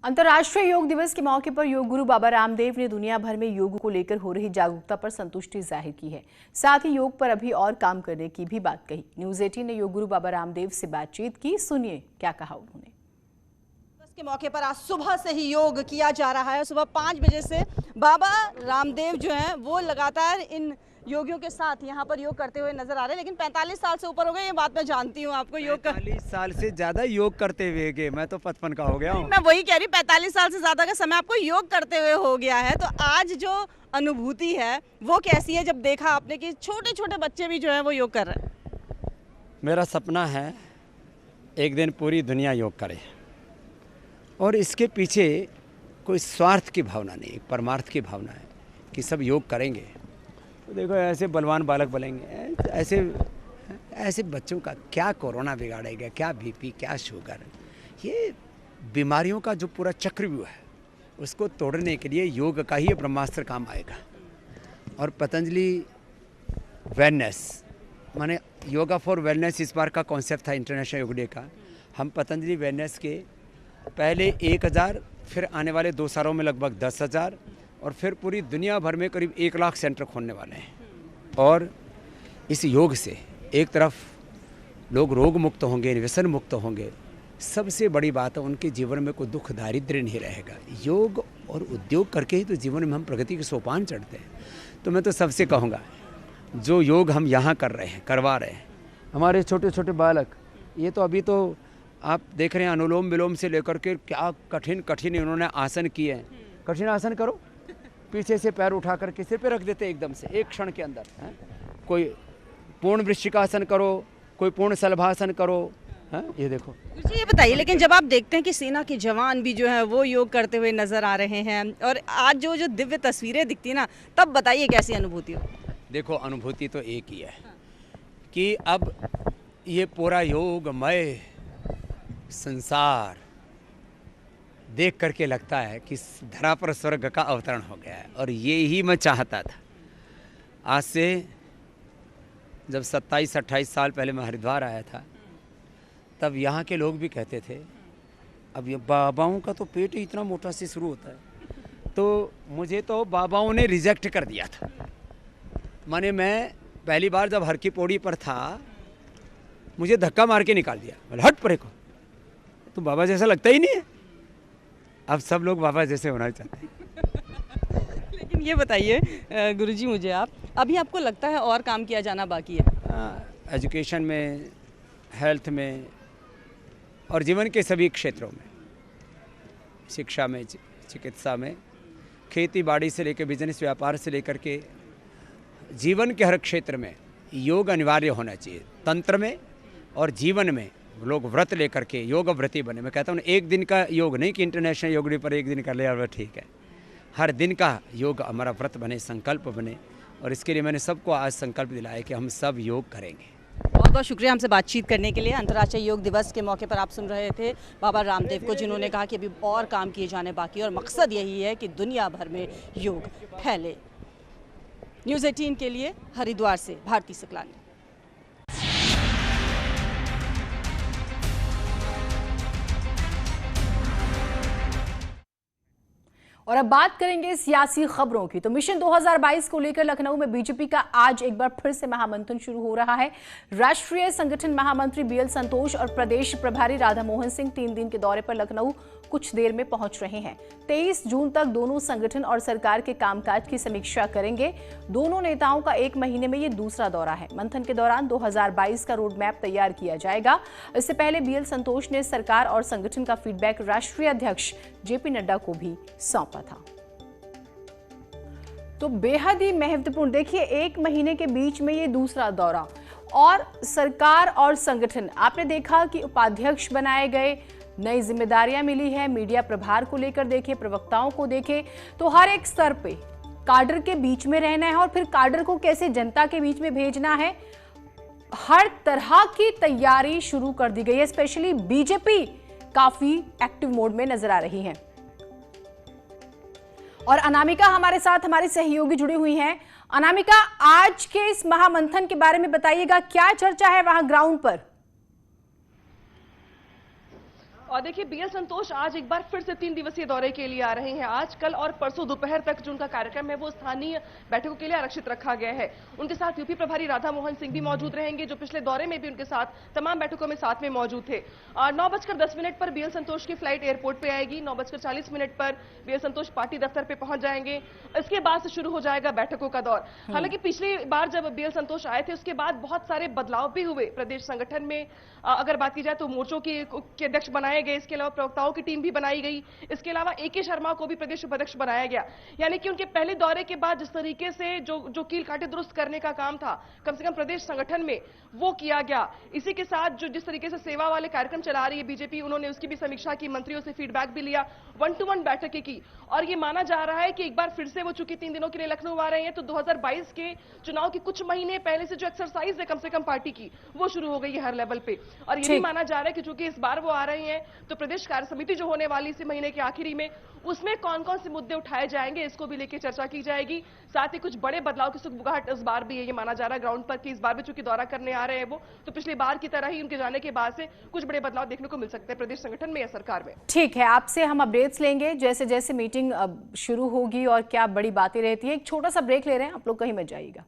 अंतर्राष्ट्रीय योग दिवस के मौके पर योग गुरु बाबा रामदेव ने दुनिया भर में योग को लेकर हो रही जागरूकता पर संतुष्टि जाहिर की है। साथ ही योग पर अभी और काम करने की भी बात कही। न्यूज़ 18 ने योग गुरु बाबा रामदेव से बातचीत की, सुनिए क्या कहा उन्होंने। के मौके पर आज सुबह से ही योग किया जा रहा है। सुबह 5 बजे से बाबा रामदेव जो हैं वो लगातार इन योगियों के साथ यहाँ पर योग करते हुए नजर आ रहे हैं। लेकिन 45 साल से ऊपर हो गए, ये बात मैं जानती हूँ आपको। योग 45 साल से ज्यादा योग करते हुए गए, मैं तो 55 का हो गया हूँ। मैं वही कह रही, 45 साल से ज्यादा का समय आपको योग करते हुए हो गया है। तो आज जो अनुभूति है वो कैसी है जब देखा आपने कि छोटे छोटे बच्चे भी जो है वो योग कर रहे हैं? मेरा सपना है एक दिन पूरी दुनिया योग करे, और इसके पीछे कोई स्वार्थ की भावना नहीं, परमार्थ की भावना है कि सब योग करेंगे। तो देखो ऐसे बलवान बालक बनेंगे, ऐसे बच्चों का क्या कोरोना बिगाड़ेगा, क्या बीपी, क्या शुगर। ये बीमारियों का जो पूरा चक्रव्यूह है उसको तोड़ने के लिए योग का ही ब्रह्मास्त्र काम आएगा। और पतंजलि वेलनेस माने योगा फॉर वेलनेस इस बार का कॉन्सेप्ट था इंटरनेशनल योग डे का। हम पतंजलि वेलनेस के पहले 1000, फिर आने वाले 2 सालों में लगभग 10,000, और फिर पूरी दुनिया भर में करीब 1 लाख सेंटर खोलने वाले हैं। और इस योग से एक तरफ लोग रोग मुक्त होंगे, व्यसन मुक्त होंगे, सबसे बड़ी बात है उनके जीवन में कोई दुख दारिद्र्य नहीं रहेगा। योग और उद्योग करके ही तो जीवन में हम प्रगति के सोपान चढ़ते हैं। तो मैं तो सबसे कहूँगा, जो योग हम यहाँ कर रहे हैं, करवा रहे हैं, हमारे छोटे छोटे बालक, ये तो अभी तो आप देख रहे हैं अनुलोम विलोम से लेकर के क्या कठिन कठिन इन्होंने आसन किए हैं। कठिन आसन करो, पीछे से पैर उठा करके सिर पे रख देते एकदम से एक क्षण के अंदर है? कोई पूर्ण वृश्चिकासन करो, कोई पूर्ण सलभासन करो है? ये देखो जी, ये बताइए, लेकिन जब आप देखते हैं कि सेना के जवान भी जो है वो योग करते हुए नजर आ रहे हैं और आज जो दिव्य तस्वीरें दिखती है ना, तब बताइए कैसी अनुभूति हो? देखो अनुभूति तो एक ही है कि अब ये पूरा योगमय संसार देख करके लगता है कि धरा पर स्वर्ग का अवतरण हो गया है। और ये ही मैं चाहता था। आज से जब 27-28 साल पहले मैं हरिद्वार आया था, तब यहाँ के लोग भी कहते थे अब ये बाबाओं का तो पेट ही इतना मोटा से शुरू होता है। तो मुझे तो बाबाओं ने रिजेक्ट कर दिया था। माने मैं पहली बार जब हर की पौड़ी पर था, मुझे धक्का मार के निकाल दिया, बोले हट परे को, तो बाबा जैसा लगता ही नहीं है। अब सब लोग बाबा जैसे होना चाहते हैं। लेकिन ये बताइए गुरुजी मुझे, आप अभी आपको लगता है और काम किया जाना बाकी है? एजुकेशन में, हेल्थ में और जीवन के सभी क्षेत्रों में, शिक्षा में, चिकित्सा में, खेती बाड़ी से लेकर बिजनेस व्यापार से लेकर के जीवन के हर क्षेत्र में योग अनिवार्य होना चाहिए। तंत्र में और जीवन में लोग व्रत लेकर के योग व्रती बने। मैं कहता हूँ एक दिन का योग नहीं कि इंटरनेशनल योग डे पर एक दिन कर लिया और ठीक है। हर दिन का योग हमारा व्रत बने, संकल्प बने। और इसके लिए मैंने सबको आज संकल्प दिलाया कि हम सब योग करेंगे। बहुत बहुत शुक्रिया हमसे बातचीत करने के लिए। अंतर्राष्ट्रीय योग दिवस के मौके पर आप सुन रहे थे बाबा रामदेव को, जिन्होंने कहा कि अभी और काम किए जाने बाकी है और मकसद यही है कि दुनिया भर में योग फैले। न्यूज़ 18 के लिए हरिद्वार से भारती सकलानी। और अब बात करेंगे सियासी खबरों की। तो मिशन 2022 को लेकर लखनऊ में बीजेपी का आज एक बार फिर से महामंथन शुरू हो रहा है। राष्ट्रीय संगठन महामंत्री बीएल संतोष और प्रदेश प्रभारी राधा मोहन सिंह 3 दिन के दौरे पर लखनऊ कुछ देर में पहुंच रहे हैं। 23 जून तक दोनों संगठन और सरकार के कामकाज की समीक्षा करेंगे। दोनों नेताओं का 1 महीने में ये दूसरा दौरा है। मंथन के दौरान 2022 का रोड मैप तैयार किया जाएगा। इससे पहले बीएल संतोष ने सरकार और संगठन का फीडबैक राष्ट्रीय अध्यक्ष जेपी नड्डा को भी सौंपा था। तो बेहद ही महत्वपूर्ण, देखिए 1 महीने के बीच में ये दूसरा दौरा, और सरकार और संगठन, आपने देखा कि उपाध्यक्ष बनाए गए, नई जिम्मेदारियां मिली है, मीडिया प्रभार को लेकर देखे, प्रवक्ताओं को देखे, तो हर एक स्तर पे काडर के बीच में रहना है और फिर काडर को कैसे जनता के बीच में भेजना है, हर तरह की तैयारी शुरू कर दी गई है। स्पेशली बीजेपी काफी एक्टिव मोड में नजर आ रही है। और अनामिका हमारे साथ, हमारी सहयोगी जुड़ी हुई हैं। अनामिका, आज के इस महामंथन के बारे में बताइएगा, क्या चर्चा है वहां ग्राउंड पर? और देखिए बीएल संतोष आज एक बार फिर से 3 दिवसीय दौरे के लिए आ रहे हैं। आज, कल और परसों दोपहर तक जो उनका कार्यक्रम है वो स्थानीय बैठकों के लिए आरक्षित रखा गया है। उनके साथ यूपी प्रभारी राधा मोहन सिंह भी मौजूद रहेंगे, जो पिछले दौरे में भी उनके साथ तमाम बैठकों में साथ में मौजूद थे। 9:10 पर बीएल संतोष की फ्लाइट एयरपोर्ट पे आएगी। 9:40 पर बीएल संतोष पार्टी दफ्तर पे पहुंच जाएंगे। इसके बाद से शुरू हो जाएगा बैठकों का दौर। हालांकि पिछली बार जब बीएल संतोष आए थे उसके बाद बहुत सारे बदलाव भी हुए प्रदेश संगठन में। अगर बात की जाए तो मोर्चों के अध्यक्ष बनाए गए, इसके अलावा प्रवक्ताओं की टीम भी बनाई गई, इसके अलावा एके शर्मा को भी प्रदेश उपाध्यक्ष बनाया गया। यानी कि उनके पहले दौरे के बाद जिस तरीके से जो कील काटे दुरुस्त करने का काम था कम से कम प्रदेश संगठन में वो किया गया। इसी के साथ जो जिस तरीके से सेवा वाले कार्यक्रम चला रही है बीजेपी, उन्होंने उसकी भी समीक्षा की, मंत्रियों से फीडबैक भी लिया, 1-to-1 बैठकें की। और ये माना जा रहा है कि एक बार फिर से वो चूंकि 3 दिनों के लिए लखनऊ आ रहे हैं तो 2022 के चुनाव के कुछ महीने पहले से जो एक्सरसाइज है कम से कम पार्टी की वो शुरू हो गई है हर लेवल पे। और ये भी माना जा रहा है कि चूंकि इस बार वो आ रहे हैं तो प्रदेश कार्य समिति जो होने वाली इसी महीने के आखिरी में, उसमें कौन कौन से मुद्दे उठाए जाएंगे इसको भी लेकर चर्चा की जाएगी। साथ ही कुछ बड़े बदलाव की सुगबुगाहट इस बार भी है, ये माना जा रहा है ग्राउंड पर कि इस बार भी चूंकि दौरा करने आ रहे हैं वो, तो पिछली बार की तरह ही उनके जाने के बाद से कुछ बड़े बदलाव देखने को मिल सकते हैं प्रदेश संगठन में या सरकार में। ठीक है, आपसे हम अपडेट्स लेंगे जैसे जैसे मीटिंग शुरू होगी और क्या बड़ी बातें रहती है। एक छोटा सा ब्रेक ले रहे हैं, आप लोग कहीं मत जाइएगा।